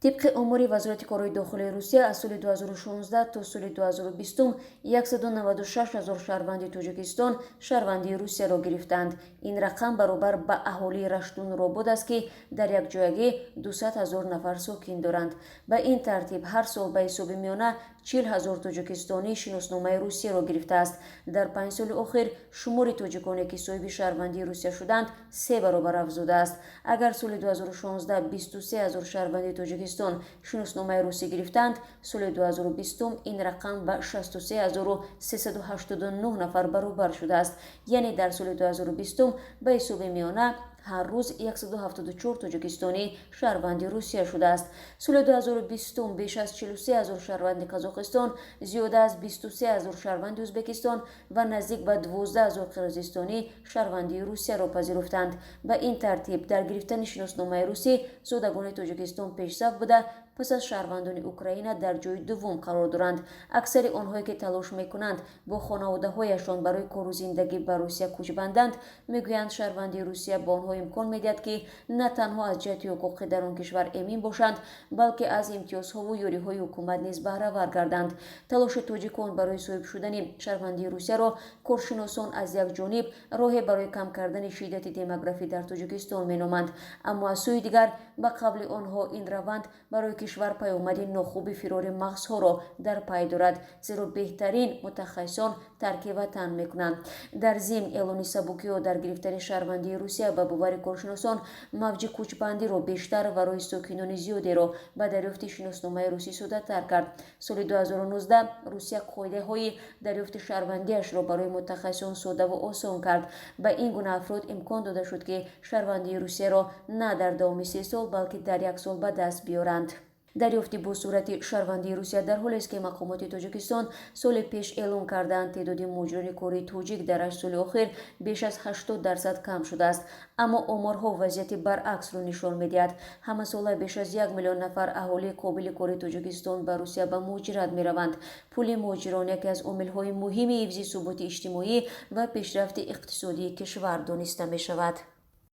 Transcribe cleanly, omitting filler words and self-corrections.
طبق آمار وزارت کارهای داخلی روسیه از سال 2016 تا سال 2020 196 هزار شهروند تاجیکستان شهروندی روسیه را گرفتند. این رقم برابر به اهالی رشتون را بود است که در یک جایگه 200 هزار نفر ساکن دارند. به این ترتیب هر سال به حساب میانه 40 هزار تاجیکستانی شناسنامه روسیه را گرفته است. در 5 سال اخیر شمار تاجیکانی که صاحب شهروندی روسیه شدند 3 برابر افزوده است. اگر سال 2016 23 هزار شهروند تاجیکستان شناسنامه روسی گرفتند، سال 2020 این رقم به 63389 نفر برابر شده است. یعنی در سال 2020 به حساب میانه هر روز 174 تاجیکستانی شهروند روسیه شده است. سال 2020 بیش از 43 هزار شهروند قزاقستان، زیاده از 23 هزار شهروند ازبکستان و نزدیک به 12 هزار قرقیزستانی شهروندی روسیه را پذیرفتند. به این ترتیب در گرفتن شناسنامه روسی زادگان تاجیکستان پیشرفت بوده. پس از شهروندان اوکراین در جای دوم قرار دارند. اکثر آنهایی که تلاش میکنند با خانواده‌هایشان برای کار و زندگی به روسیه کوچ بندند میگویند شهروندی روسیه با آنها امکان میدهد که نه تنها از جهت حقوقی در آن کشور امین باشند، بلکه از امتیازها و یاریهای حکومت نیز بهره ور گردند. تلاش تاجیکان برای صاحب شدن شهروندی روسیه را کارشناسان از یک جانب راه برای کم کردن شدت دموگرافی در تاجیکستان مینامند، اما از سوی دیگر به قبل آنها این روند برای کشور پیامد ناخوب فرار مغزها را در پی دارد، زیرا بهترین متخصصان ترک وطن میکنند. در ضمن اعلان سبکی‌ها در گرفتن شهروندی روسیه به باور کارشناسان موج کوچبندی را بیشتر و راه ساکنان زیادی را به دریافت شناسنامه روسی ساده‌تر کرد. سال 2019 روسیه قاعده‌های دریافت شهروندیش را برای متخصصان ساده و آسان کرد. به این گونه افراد امکان داده شد که شهروندی روسیه را نه در دام 3 سال بلکه در 1 سال به دست بیارند. دریافت با صورت شهروندی روسیه در حالی است که مقامات تاجیکستان سال پیش اعلام کردند تعداد مهاجران کاری تاجیک در 8 سال اخیر بیش از 80% کم شده است، اما آمارها وضعیت برعکس را نشان می‌دهد. همه ساله بیش از 1 میلیون نفر اهالی قابل کاری تاجیکستان به روسیه به مهاجرت می‌روند. پول مهاجران یکی از عامل‌های مهم حفظ ثبات اجتماعی و پیشرفت اقتصادی کشور دانسته می‌شود.